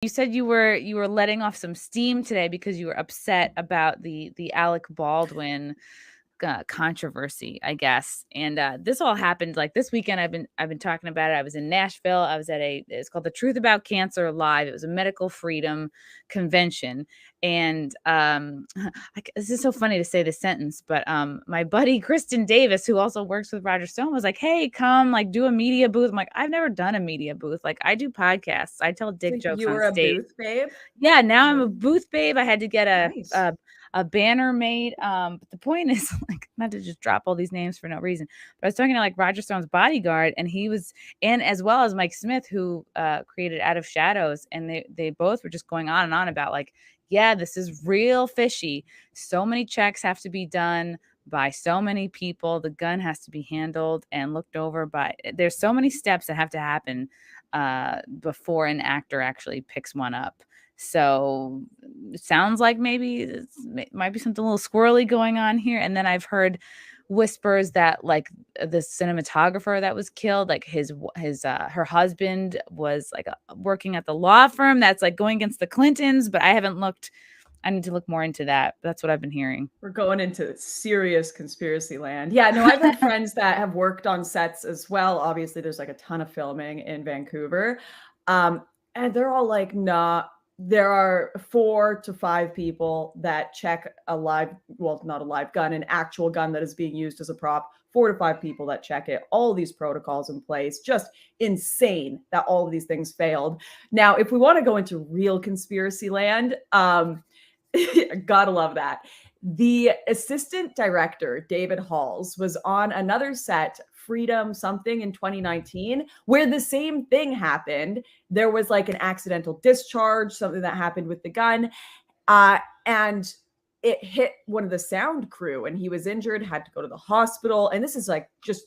You said you were letting off some steam today because you were upset about the Alec Baldwin controversy, I guess. And this all happened like this weekend. I've been talking about it. I was in Nashville. I was at it's called the Truth About Cancer Live. It was a medical freedom convention. And this is so funny to say this sentence, but my buddy Kristen Davis, who also works with Roger Stone, was like, "Hey, come like do a media booth." I'm like, "I've never done a media booth. Like I do podcasts. I tell dick jokes You on were a stage." booth babe? Yeah, now I'm a booth babe. I had to get Nice. a banner made. But the point is, like, not to just drop all these names for no reason, but I was talking to like Roger Stone's bodyguard, and he was, and as well as Mike Smith, who created Out of Shadows, and they both were just going on and on about like, yeah, this is real fishy. So many checks have to be done by so many people. The gun has to be handled and looked over by. There's so many steps that have to happen before an actor actually picks one up. So it sounds like maybe it might be something a little squirrely going on here. And then I've heard whispers that like the cinematographer that was killed, like her husband was like working at the law firm that's like going against the Clintons, but I haven't looked. I need to look more into that. That's what I've been hearing. We're going into serious conspiracy land. Yeah, no, I've had friends that have worked on sets as well. Obviously, there's like a ton of filming in Vancouver. And they're all like, nah, there are 4 to 5 people that check a live, well, not a live gun, an actual gun that is being used as a prop. 4 to 5 people that check it. All these protocols in place. Just insane that all of these things failed. Now, if we want to go into real conspiracy land, gotta love that. The assistant director, David Halls, was on another set, Freedom something in 2019, where the same thing happened. There was like an accidental discharge, something that happened with the gun. And it hit one of the sound crew and he was injured, had to go to the hospital. And this is like just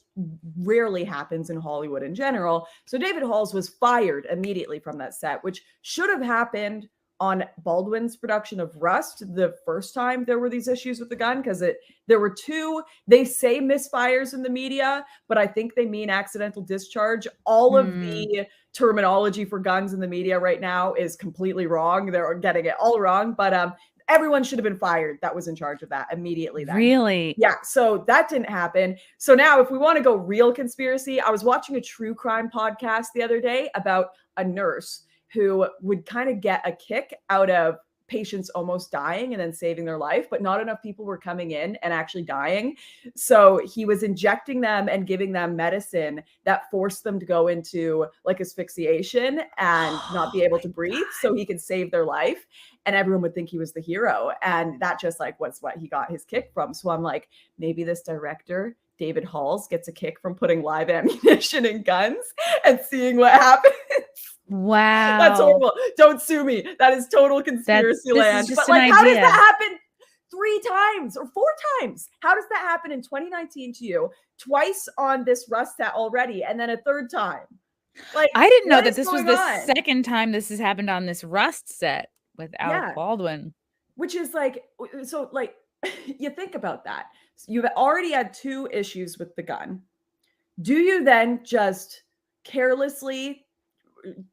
rarely happens in Hollywood in general. So David Halls was fired immediately from that set, which should have happened on Baldwin's production of Rust the first time there were these issues with the gun, because there were 2, they say misfires in the media, but I think they mean accidental discharge. All of the terminology for guns in the media right now is completely wrong. They're getting it all wrong, but everyone should have been fired that was in charge of that immediately then. Really? Yeah, so that didn't happen. So now if we want to go real conspiracy, I was watching a true crime podcast the other day about a nurse who would kind of get a kick out of patients almost dying and then saving their life, but not enough people were coming in and actually dying. So he was injecting them and giving them medicine that forced them to go into like asphyxiation and not be able to breathe so he could save their life. And everyone would think he was the hero. And that just like was what he got his kick from. So I'm like, maybe this director, David Halls, gets a kick from putting live ammunition in guns and seeing what happens. Wow. That's horrible. Don't sue me. That is total conspiracy land. But like, how does that happen 3 times or 4 times? How does that happen in 2019 to you? Twice on this Rust set already, and then a 3rd time. Like, I didn't know that this was the 2nd time this has happened on this Rust set with Alec Baldwin. Which is like, so like, you think about that. You've already had 2 issues with the gun. Do you then just carelessly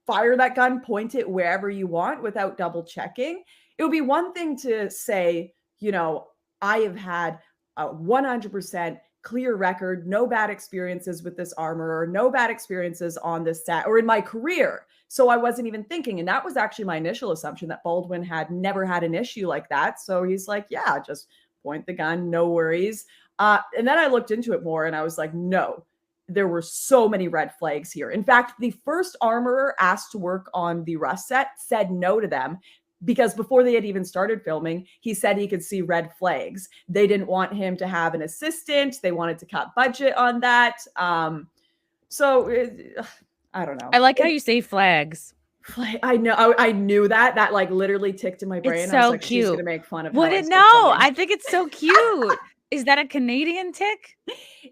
fire that gun, point it wherever you want without double checking? It would be one thing to say, you know, I have had a 100% clear record, no bad experiences with this armorer, no bad experiences on this set or in my career. So I wasn't even thinking. And that was actually my initial assumption, that Baldwin had never had an issue like that. So he's like, yeah, just point the gun, no worries. And then I looked into it more and I was like, no, there were so many red flags here. In fact, the first armorer asked to work on the Rust set said no to them because before they had even started filming, he said he could see red flags. They didn't want him to have an assistant. They wanted to cut budget on that. So I don't know. I like how you say flags. I know. I knew that. That like literally ticked in my brain. It's so I was like, cute. She's gonna make fun of. Would it? No, I think it's so cute. Is that a Canadian tick?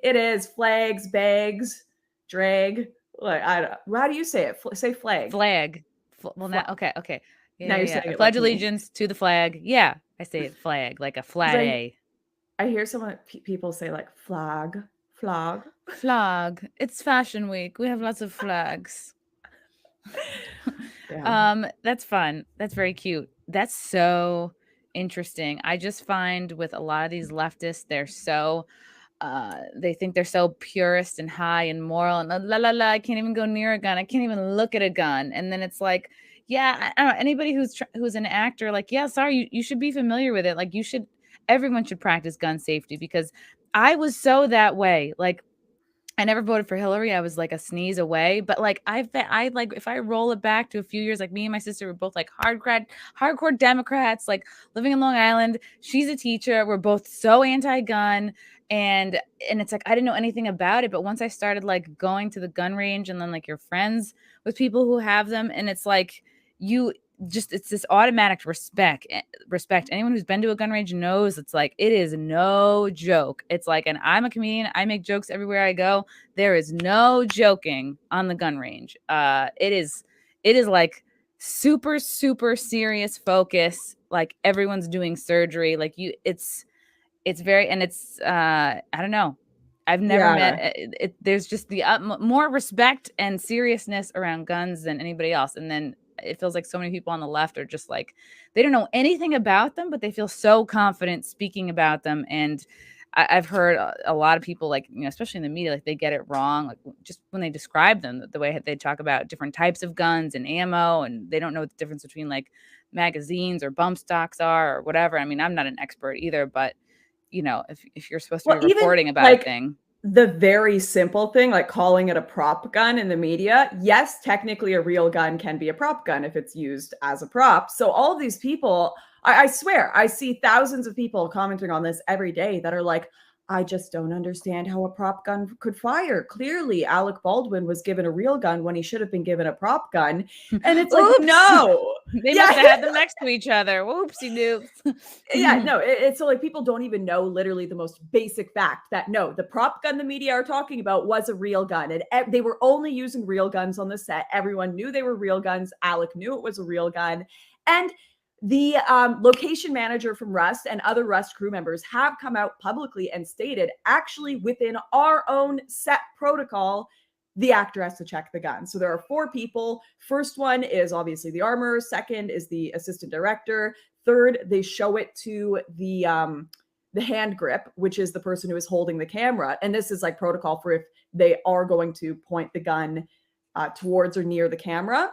It is. Flags, bags, drag. Like, I don't. How do you say it? Say flag. Flag. Well, now, okay. Yeah, now you're saying it. Pledge allegiance to the flag. Yeah, I say it flag, like a flat A. I hear people say like flag. It's Fashion Week. We have lots of flags. That's fun. That's very cute. That's so interesting. I just find with a lot of these leftists, they're so they think they're so purist and high and moral and la la la. I can't even go near a gun. I can't even look at a gun. And then it's like, yeah, I don't know. Anybody who's an actor, like, yeah, sorry, you should be familiar with it. Like, everyone should practice gun safety, because I was so that way. Like, I never voted for Hillary. I was like a sneeze away. But like I like, if I roll it back to a few years, like me and my sister were both like hardcore Democrats, like living in Long Island. She's a teacher. We're both so anti-gun. And it's like I didn't know anything about it. But once I started like going to the gun range, and then like you're friends with people who have them, and it's like it's this automatic respect. Anyone who's been to a gun range knows it's like, it is no joke. It's like, and I'm a comedian, I make jokes everywhere I go. There is no joking on the gun range. It is like super, super serious focus. Like everyone's doing surgery. Like it's very, and it's, I don't know. I've never met there's just the more respect and seriousness around guns than anybody else. And then it feels like so many people on the left are just like, they don't know anything about them, but they feel so confident speaking about them. And I've heard a lot of people, like, especially in the media, like they get it wrong. Like just when they describe them, the way they talk about different types of guns and ammo, and they don't know what the difference between like magazines or bump stocks are or whatever. I mean, I'm not an expert either, but if you're supposed to be reporting about a thing. The very simple thing, like calling it a prop gun in the media. Yes, technically a real gun can be a prop gun if it's used as a prop. So all of these people, I swear, I see thousands of people commenting on this every day that are like, I just don't understand how a prop gun could fire. Clearly, Alec Baldwin was given a real gun when he should have been given a prop gun. And it's like, no. They must have had them next to each other. Whoopsie doops. Yeah, no, it's so like people don't even know literally the most basic fact that no, the prop gun the media are talking about was a real gun. And they were only using real guns on the set. Everyone knew they were real guns. Alec knew it was a real gun. And the location manager from Rust and other Rust crew members have come out publicly and stated, actually within our own set protocol, the actor has to check the gun. So there are 4 people. First one is obviously the armorer. Second is the assistant director. Third, they show it to the hand grip, which is the person who is holding the camera. And this is like protocol for if they are going to point the gun towards or near the camera.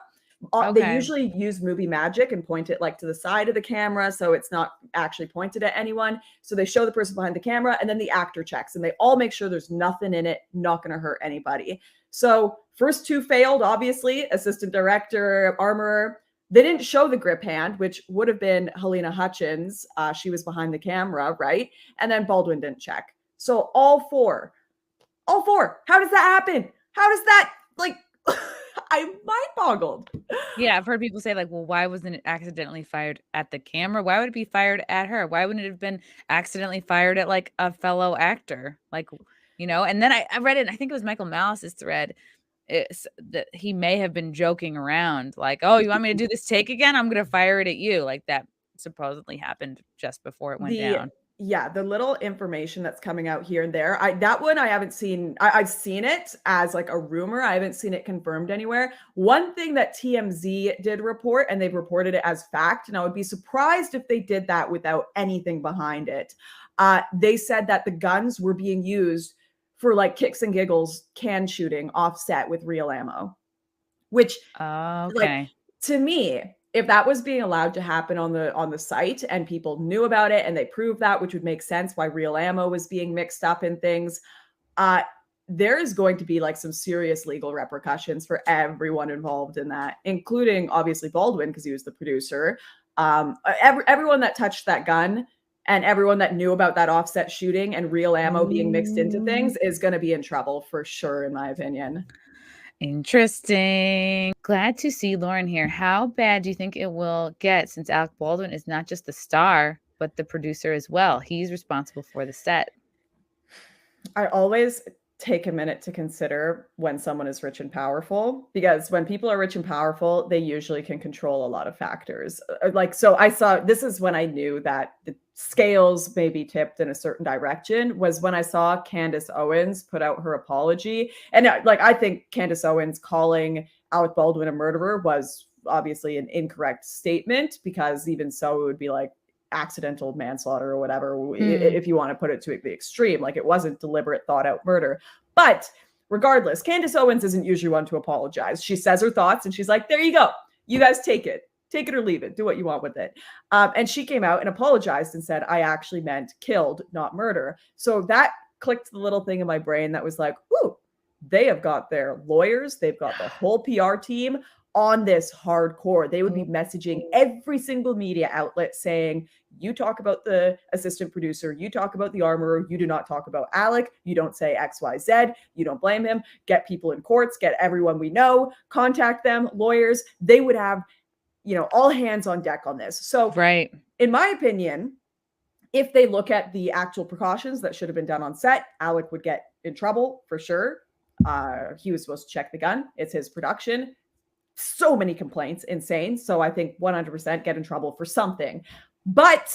They usually use movie magic and point it like to the side of the camera, so it's not actually pointed at anyone. So they show the person behind the camera, and then the actor checks, and they all make sure there's nothing in it, not going to hurt anybody. So first 2 failed, obviously, assistant director, armorer. They didn't show the grip hand, which would have been Helena Hutchins. She was behind the camera, right? And then Baldwin didn't check. So all four. How does that happen? How does that, like... I'm mind boggled. Yeah, I've heard people say like, well, why wasn't it accidentally fired at the camera? Why would it be fired at her? Why wouldn't it have been accidentally fired at like a fellow actor? Like, and then I read it, I think it was Michael Malice's thread. It's that he may have been joking around, like, oh, you want me to do this take again? I'm going to fire it at you. Like that supposedly happened just before it went down. Yeah, the little information that's coming out here and there. That one I haven't seen. I've seen it as like a rumor. I haven't seen it confirmed anywhere. One thing that TMZ did report, and they've reported it as fact, and I would be surprised if they did that without anything behind it. They said that the guns were being used for like kicks and giggles can shooting offset with real ammo, which like, to me, if that was being allowed to happen on the site and people knew about it and they proved that, which would make sense why real ammo was being mixed up in things, there is going to be like some serious legal repercussions for everyone involved in that, including obviously Baldwin, because he was the producer. Everyone that touched that gun and everyone that knew about that offset shooting and real ammo being mixed into things is going to be in trouble for sure, in my opinion. Interesting. Glad to see Lauren here. How bad do you think it will get, since Alec Baldwin is not just the star, but the producer as well? He's responsible for the set. I always take a minute to consider when someone is rich and powerful, because when people are rich and powerful, they usually can control a lot of factors. So I saw, this is when I knew that the scales may be tipped in a certain direction, was when I saw Candace Owens put out her apology. And I think Candace Owens calling Alec Baldwin a murderer was obviously an incorrect statement, because even so, it would be like accidental manslaughter or whatever, if you want to put it to the extreme. Like, it wasn't deliberate, thought out murder. But regardless, Candace Owens isn't usually one to apologize. She says her thoughts and she's like, there you go. You guys take it or leave it. Do what you want with it. And she came out and apologized and said, I actually meant killed, not murder. So that clicked the little thing in my brain that was like, ooh, they have got their lawyers. They've got the whole PR team on this hardcore. They would be messaging every single media outlet saying, you talk about the assistant producer, you talk about the armorer, you do not talk about Alec, you don't say XYZ, you don't blame him, get people in courts, get everyone we know, contact them, lawyers. They would have, all hands on deck on this. So right. In my opinion, if they look at the actual precautions that should have been done on set, Alec would get in trouble for sure. He was supposed to check the gun. It's his production. So many complaints, insane. So I think 100% get in trouble for something. But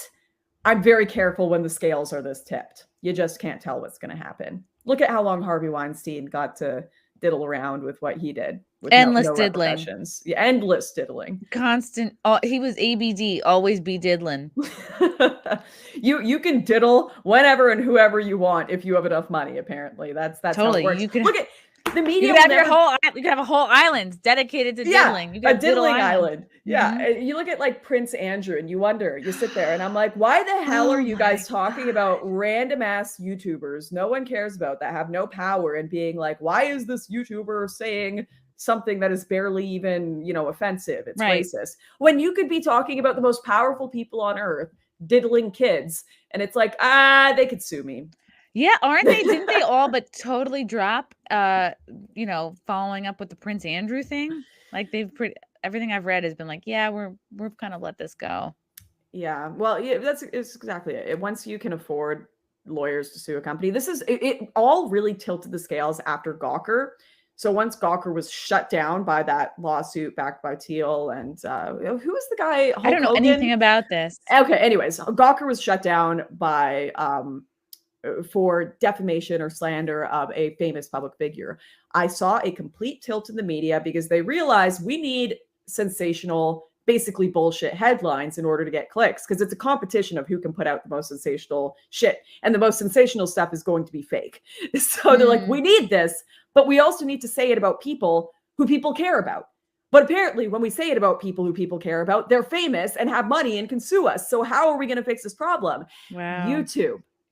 I'm very careful when the scales are this tipped. You just can't tell what's going to happen. Look at how long Harvey Weinstein got to diddle around with what he did. With endless no diddling. Yeah, endless diddling. Constant. He was ABD, always be diddling. You can diddle whenever and whoever you want if you have enough money. Apparently, that's totally how it works. You can look at the media. You could have a whole island dedicated to diddling. You a diddling island. Mm-hmm. Yeah, you look at like Prince Andrew, and you wonder. You sit there, and I'm like, why the hell are you guys talking about random ass YouTubers no one cares about that have no power, and being like, why is this YouTuber saying something that is barely even, offensive? It's racist. When you could be talking about the most powerful people on earth diddling kids, and it's like, they could sue me. Yeah, aren't they? Didn't they all but totally drop following up with the Prince Andrew thing? Like, everything I've read has been like, yeah, we're kind of let this go. Yeah. Well, yeah, it's exactly it. Once you can afford lawyers to sue a company, it all really tilted the scales after Gawker. So once Gawker was shut down by that lawsuit backed by Teal and who was the guy? Hulk I don't know Hogan? anything about this. Okay. Anyways, Gawker was shut down by for defamation or slander of a famous public figure. I saw a complete tilt in the media because they realized we need sensational, basically bullshit headlines in order to get clicks, because it's a competition of who can put out the most sensational shit. And the most sensational stuff is going to be fake. So they're like, we need this, but we also need to say it about people who people care about. But apparently when we say it about people who people care about, they're famous and have money and can sue us. So how are we going to fix this problem? Wow.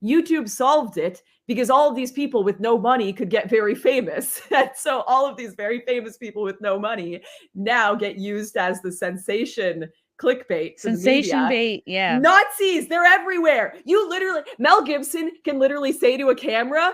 YouTube solved it because all of these people with no money could get very famous. And so all of these very famous people with no money now get used as the sensation clickbait. Sensation bait, yeah. Nazis, they're everywhere. Mel Gibson can literally say to a camera,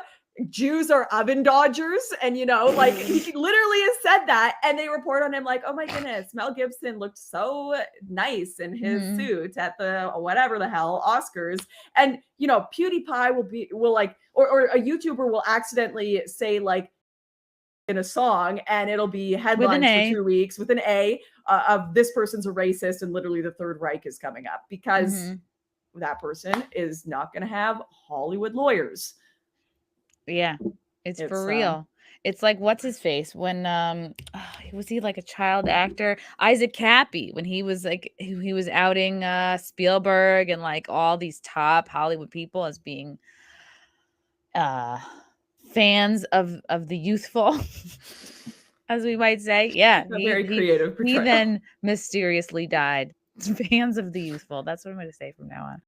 Jews are oven dodgers. And, he literally has said that. And they report on him like, oh my goodness, Mel Gibson looked so nice in his suit at the whatever the hell Oscars. And, PewDiePie will or a YouTuber will accidentally say like in a song, and it'll be headlines for 2 weeks with an A of this person's a racist, and literally the Third Reich is coming up because that person is not going to have Hollywood lawyers. Yeah, it's for real. It's like, what's his face when was he like a child actor? Isaac Cappy, when he was outing Spielberg and like all these top Hollywood people as being fans of the youthful, as we might say. Yeah, very creative portrayal. He then mysteriously died. Fans of the youthful. That's what I'm going to say from now on.